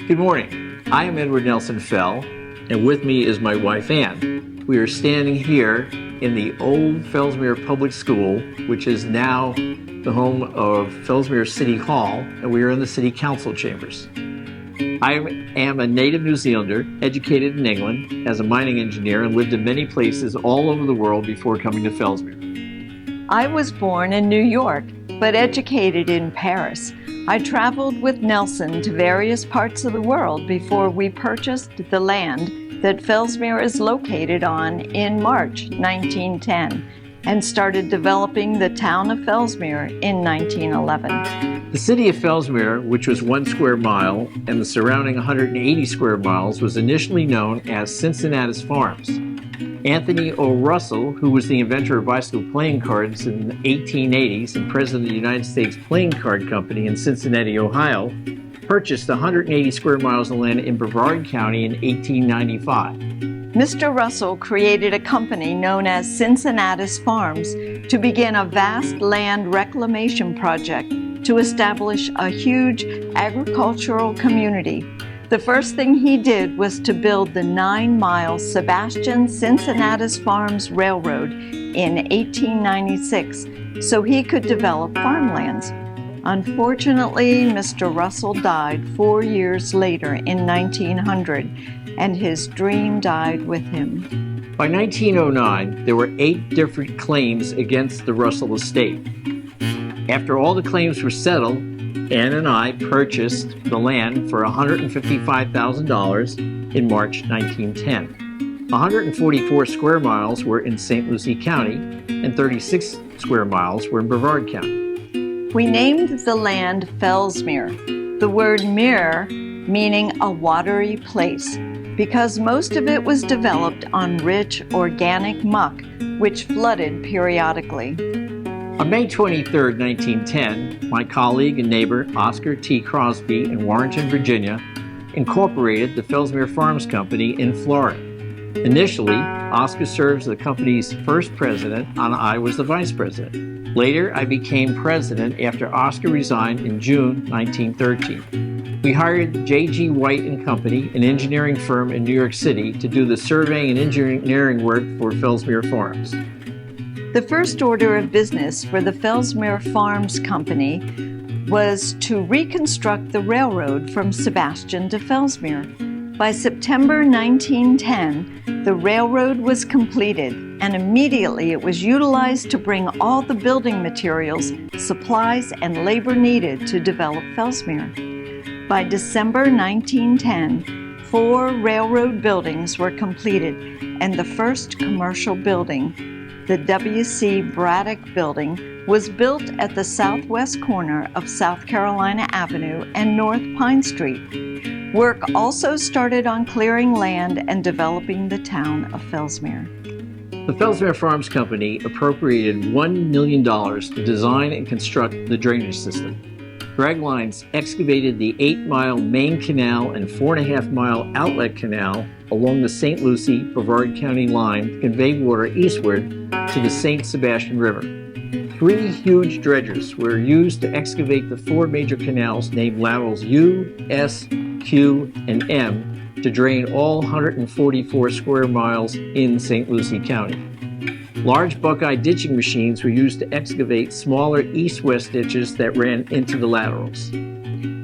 Good morning. I am Edward Nelson Fell, and with me is my wife Ann. We are standing here in the old Fellsmere Public School, which is now the home of Fellsmere City Hall, and we are in the City Council chambers. I am a native New Zealander, educated in England as a mining engineer, and lived in many places all over the world before coming to Fellsmere. I was born in New York, but educated in Paris. I traveled with Nelson to various parts of the world before we purchased the land that Fellsmere is located on in March 1910 and started developing the town of Fellsmere in 1911. The city of Fellsmere, which was 1 square mile, and the surrounding 180 square miles, was initially known as Cincinnatus Farms. Anthony O. Russell, who was the inventor of bicycle playing cards in the 1880s and president of the United States Playing Card Company in Cincinnati, Ohio, purchased 180 square miles of land in Brevard County in 1895. Mr. Russell created a company known as Cincinnatus Farms to begin a vast land reclamation project to establish a huge agricultural community. The first thing he did was to build the 9-mile Sebastian Cincinnatus Farms Railroad in 1896 so he could develop farmlands. Unfortunately, Mr. Russell died 4 years later in 1900, and his dream died with him. By 1909, there were 8 different claims against the Russell estate. After all the claims were settled, Ann and I purchased the land for $155,000 in March 1910. 144 square miles were in St. Lucie County, and 36 square miles were in Brevard County. We named the land Fellsmere, the word mere meaning a watery place, because most of it was developed on rich organic muck, which flooded periodically. On May 23, 1910, my colleague and neighbor Oscar T. Crosby in Warrenton, Virginia, incorporated the Fellsmere Farms Company in Florida. Initially, Oscar served as the company's first president, and I was the vice president. Later, I became president after Oscar resigned in June 1913. We hired J.G. White & Company, an engineering firm in New York City, to do the surveying and engineering work for Fellsmere Farms. The first order of business for the Fellsmere Farms Company was to reconstruct the railroad from Sebastian to Fellsmere. By September 1910, the railroad was completed, and immediately it was utilized to bring all the building materials, supplies, and labor needed to develop Fellsmere. By December 1910, 4 railroad buildings were completed, and the first commercial building, the W.C. Braddock Building, was built at the southwest corner of South Carolina Avenue and North Pine Street. Work also started on clearing land and developing the town of Fellsmere. The Fellsmere Farms Company appropriated $1 million to design and construct the drainage system. Drag lines excavated the 8-mile main canal and 4.5-mile outlet canal along the St. Lucie Brevard County line to convey water eastward to the St. Sebastian River. 3 huge dredgers were used to excavate the 4 major canals named laterals U, S, Q, and M to drain all 144 square miles in St. Lucie County. Large Buckeye ditching machines were used to excavate smaller east-west ditches that ran into the laterals.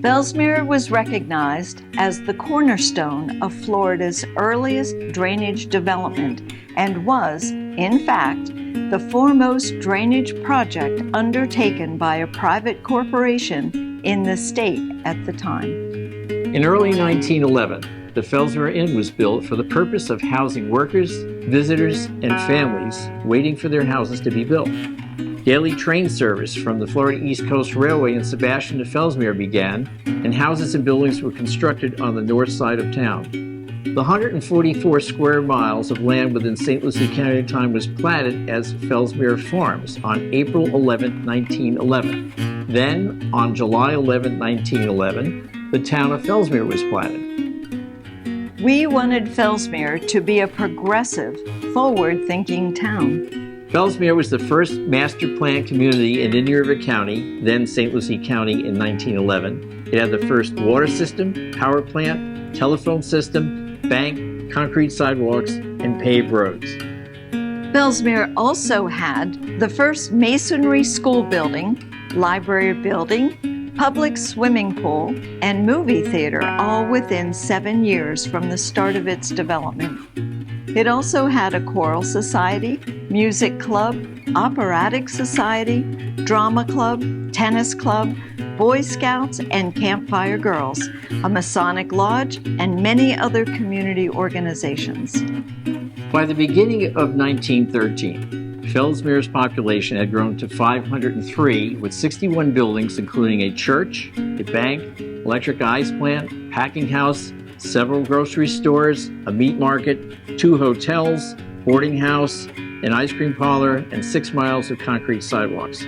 Fellsmere was recognized as the cornerstone of Florida's earliest drainage development and was, in fact, the foremost drainage project undertaken by a private corporation in the state at the time. In early 1911, the Fellsmere Inn was built for the purpose of housing workers, visitors, and families waiting for their houses to be built. Daily train service from the Florida East Coast Railway in Sebastian to Fellsmere began, and houses and buildings were constructed on the north side of town. The 144 square miles of land within St. Lucie County at the time was platted as Fellsmere Farms on April 11, 1911. Then, on July 11, 1911, the town of Fellsmere was platted. We wanted Fellsmere to be a progressive, forward-thinking town. Fellsmere was the first master plan community in Indian River County, then St. Lucie County, in 1911, It had the first water system, power plant, telephone system, bank, concrete sidewalks, and paved roads. Fellsmere also had the first masonry school building, library building, public swimming pool, and movie theater, all within 7 years from the start of its development. It also had a choral society, music club, operatic society, drama club, tennis club, Boy Scouts and Campfire Girls, a Masonic lodge, and many other community organizations. By the beginning of 1913, Fellsmere's population had grown to 503, with 61 buildings including a church, a bank, electric ice plant, packing house, several grocery stores, a meat market, 2 hotels, boarding house, an ice cream parlor, and 6 miles of concrete sidewalks.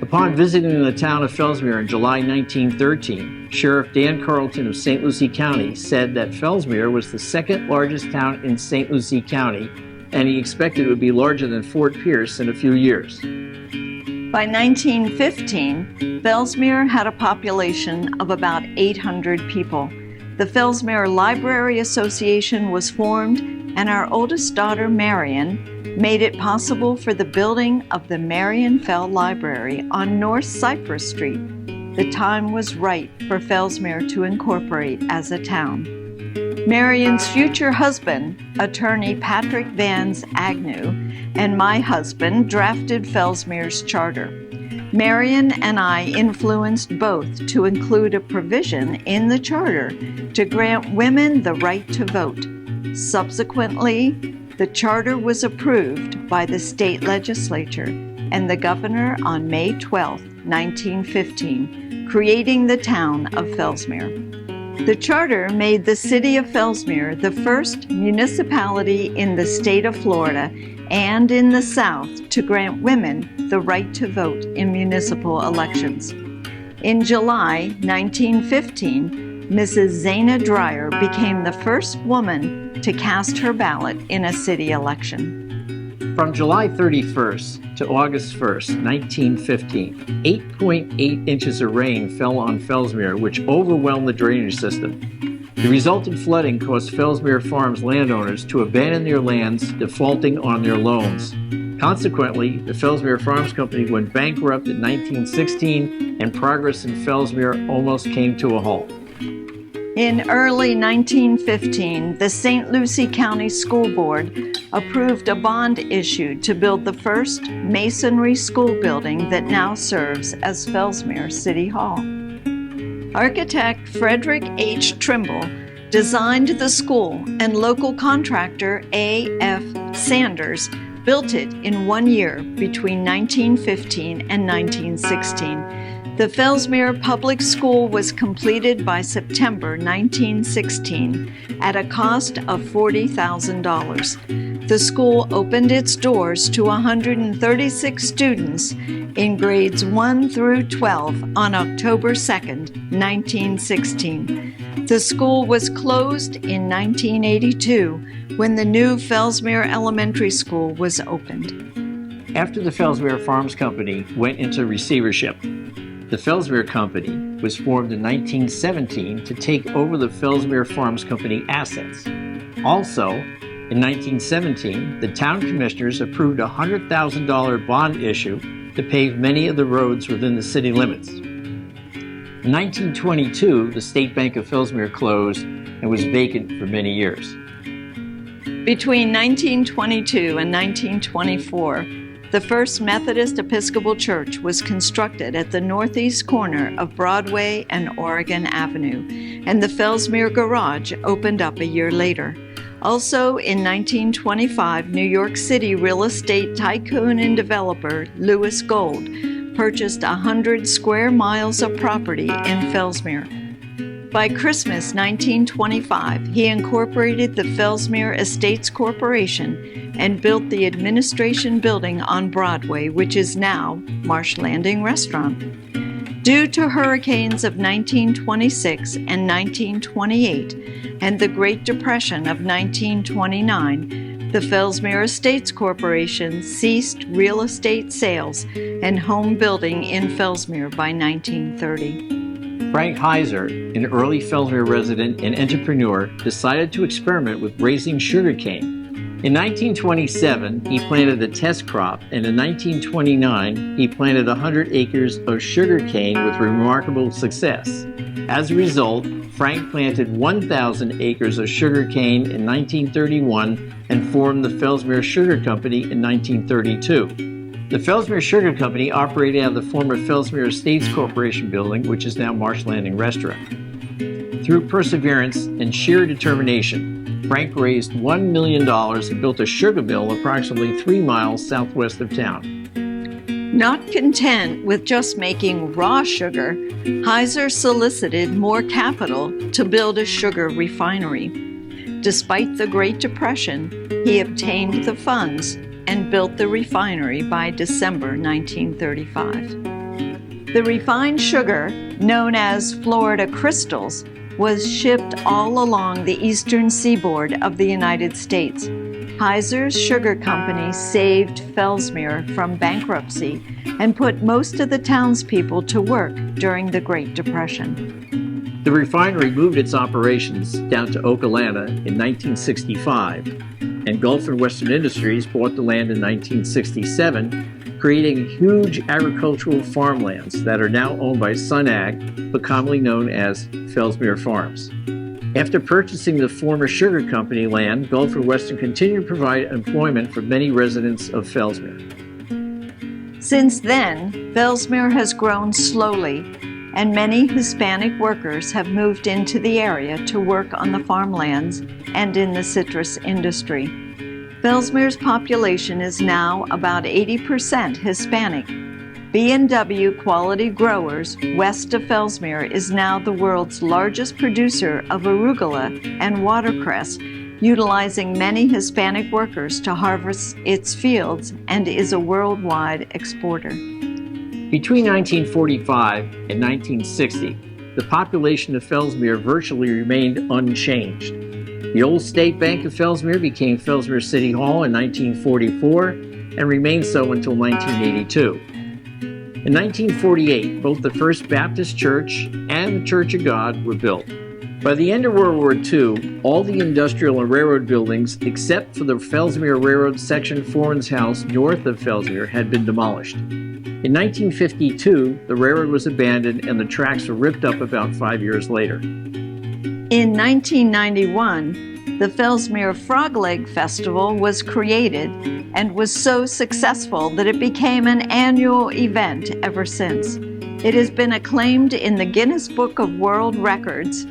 Upon visiting the town of Fellsmere in July 1913, Sheriff Dan Carlton of St. Lucie County said that Fellsmere was the second largest town in St. Lucie County, and he expected it would be larger than Fort Pierce in a few years. By 1915, Fellsmere had a population of about 800 people. The Fellsmere Library Association was formed, and our oldest daughter, Marion, made it possible for the building of the Marion Fell Library on North Cypress Street. The time was right for Fellsmere to incorporate as a town. Marion's future husband, attorney Patrick Vance Agnew, and my husband drafted Fellsmere's charter. Marion and I influenced both to include a provision in the charter to grant women the right to vote. Subsequently, the charter was approved by the state legislature and the governor on May 12, 1915, creating the town of Fellsmere. The charter made the city of Fellsmere the first municipality in the state of Florida and in the South to grant women the right to vote in municipal elections. In July 1915, Mrs. Zana Dreyer became the first woman to cast her ballot in a city election. From July 31st to August 1st, 1915, 8.8 inches of rain fell on Fellsmere, which overwhelmed the drainage system. The resultant flooding caused Fellsmere Farms landowners to abandon their lands, defaulting on their loans. Consequently, the Fellsmere Farms Company went bankrupt in 1916, and progress in Fellsmere almost came to a halt. In early 1915, the St. Lucie County School Board approved a bond issue to build the first masonry school building that now serves as Fellsmere City Hall. Architect Frederick H. Trimble designed the school, and local contractor A.F. Sanders built it in 1 year between 1915 and 1916. The Fellsmere Public School was completed by September 1916 at a cost of $40,000. The school opened its doors to 136 students in grades 1 through 12 on October 2, 1916. The school was closed in 1982 when the new Fellsmere Elementary School was opened. After the Fellsmere Farms Company went into receivership, the Fellsmere Company was formed in 1917 to take over the Fellsmere Farms Company assets. Also, in 1917, the town commissioners approved a $100,000 bond issue to pave many of the roads within the city limits. In 1922, the State Bank of Fellsmere closed and was vacant for many years. Between 1922 and 1924, the First Methodist Episcopal Church was constructed at the northeast corner of Broadway and Oregon Avenue, and the Fellsmere Garage opened up a year later. Also in 1925, New York City real estate tycoon and developer Louis Gold purchased 100 square miles of property in Fellsmere. By Christmas 1925, he incorporated the Fellsmere Estates Corporation and built the administration building on Broadway, which is now Marsh Landing Restaurant. Due to hurricanes of 1926 and 1928 and the Great Depression of 1929, the Fellsmere Estates Corporation ceased real estate sales and home building in Fellsmere by 1930. Frank Heiser, an early Fellsmere resident and entrepreneur, decided to experiment with raising sugarcane. In 1927, he planted a test crop, and in 1929, he planted 100 acres of sugarcane with remarkable success. As a result, Frank planted 1,000 acres of sugarcane in 1931 and formed the Fellsmere Sugar Company in 1932. The Fellsmere Sugar Company operated out of the former Fellsmere Estates Corporation building, which is now Marsh Landing Restaurant. Through perseverance and sheer determination, Frank raised $1 million and built a sugar mill approximately 3 miles southwest of town. Not content with just making raw sugar, Heiser solicited more capital to build a sugar refinery. Despite the Great Depression, he obtained the funds and built the refinery by December 1935. The refined sugar, known as Florida Crystals, was shipped all along the eastern seaboard of the United States. Heiser's sugar company saved Fellsmere from bankruptcy and put most of the townspeople to work during the Great Depression. The refinery moved its operations down to Okalana in 1965, and Gulf and Western Industries bought the land in 1967, creating huge agricultural farmlands that are now owned by Sun Ag, but commonly known as Fellsmere Farms. After purchasing the former sugar company land, Gulf and Western continued to provide employment for many residents of Fellsmere. Since then, Fellsmere has grown slowly, and many Hispanic workers have moved into the area to work on the farmlands and in the citrus industry. Fellsmere's population is now about 80% Hispanic. B&W Quality Growers, west of Fellsmere, is now the world's largest producer of arugula and watercress, utilizing many Hispanic workers to harvest its fields, and is a worldwide exporter. Between 1945 and 1960, the population of Fellsmere virtually remained unchanged. The old State Bank of Fellsmere became Fellsmere City Hall in 1944 and remained so until 1982. In 1948, both the First Baptist Church and the Church of God were built. By the end of World War II, all the industrial and railroad buildings, except for the Fellsmere Railroad Section Foreman's House north of Fellsmere, had been demolished. In 1952, the railroad was abandoned and the tracks were ripped up about 5 years later. In 1991, the Fellsmere Frog Leg Festival was created and was so successful that it became an annual event ever since. It has been acclaimed in the Guinness Book of World Records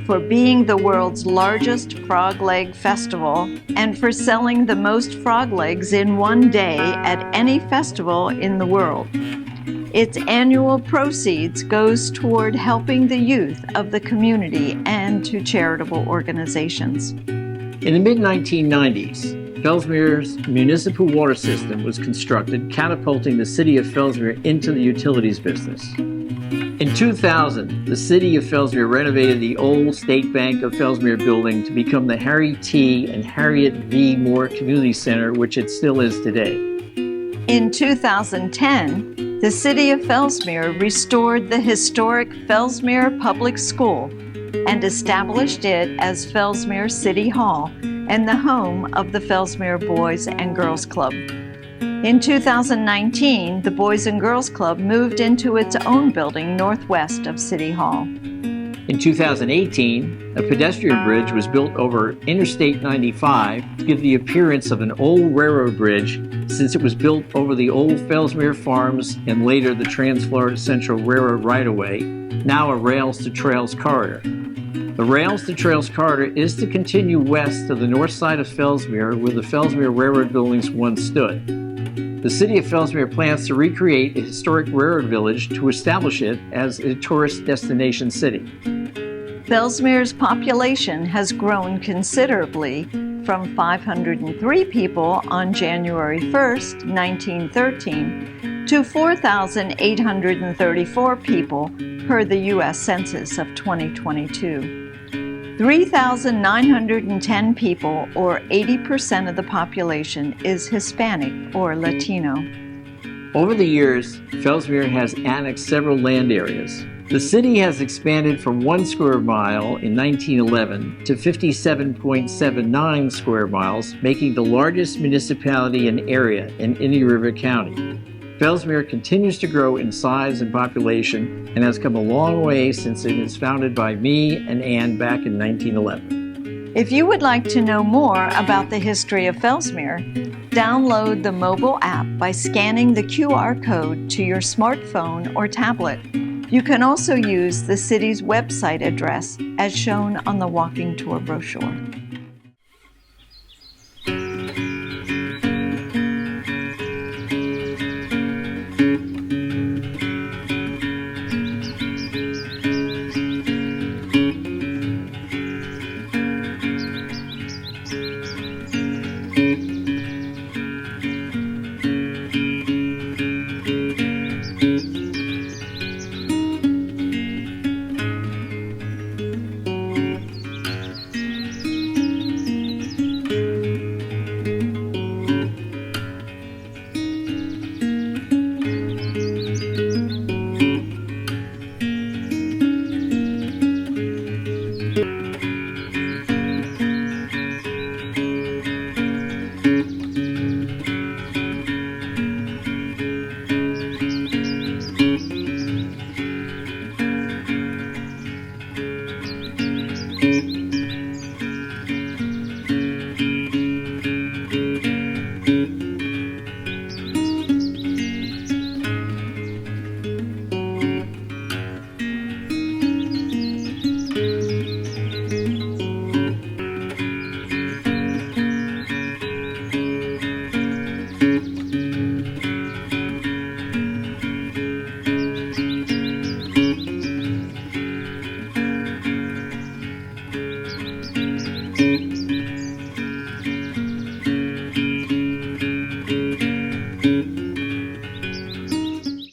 for being the world's largest frog leg festival and for selling the most frog legs in one day at any festival in the world. Its annual proceeds goes toward helping the youth of the community and to charitable organizations. In the mid-1990s, Fellsmere's municipal water system was constructed, catapulting the city of Fellsmere into the utilities business. In 2000, the city of Fellsmere renovated the old State Bank of Fellsmere building to become the Harry T. and Harriet V. Moore Community Center, which it still is today. In 2010, the city of Fellsmere restored the historic Fellsmere Public School and established it as Fellsmere City Hall and the home of the Fellsmere Boys and Girls Club. In 2019, the Boys and Girls Club moved into its own building northwest of City Hall. In 2018, a pedestrian bridge was built over Interstate 95 to give the appearance of an old railroad bridge, since it was built over the old Fellsmere Farms and later the Trans-Florida Central Railroad right-of-way, now a Rails to Trails corridor. The Rails to Trails corridor is to continue west to the north side of Fellsmere, where the Fellsmere Railroad buildings once stood. The city of Fellsmere plans to recreate a historic railroad village to establish it as a tourist destination city. Fellsmere's population has grown considerably from 503 people on January 1st, 1913, to 4,834 people per the U.S. Census of 2022. 3,910 people, or 80% of the population, is Hispanic or Latino. Over the years, Fellsmere has annexed several land areas. The city has expanded from 1 square mile in 1911 to 57.79 square miles, making the largest municipality and area in Indian River County. Fellsmere continues to grow in size and population and has come a long way since it was founded by me and Ann back in 1911. If you would like to know more about the history of Fellsmere, download the mobile app by scanning the QR code to your smartphone or tablet. You can also use the city's website address as shown on the walking tour brochure.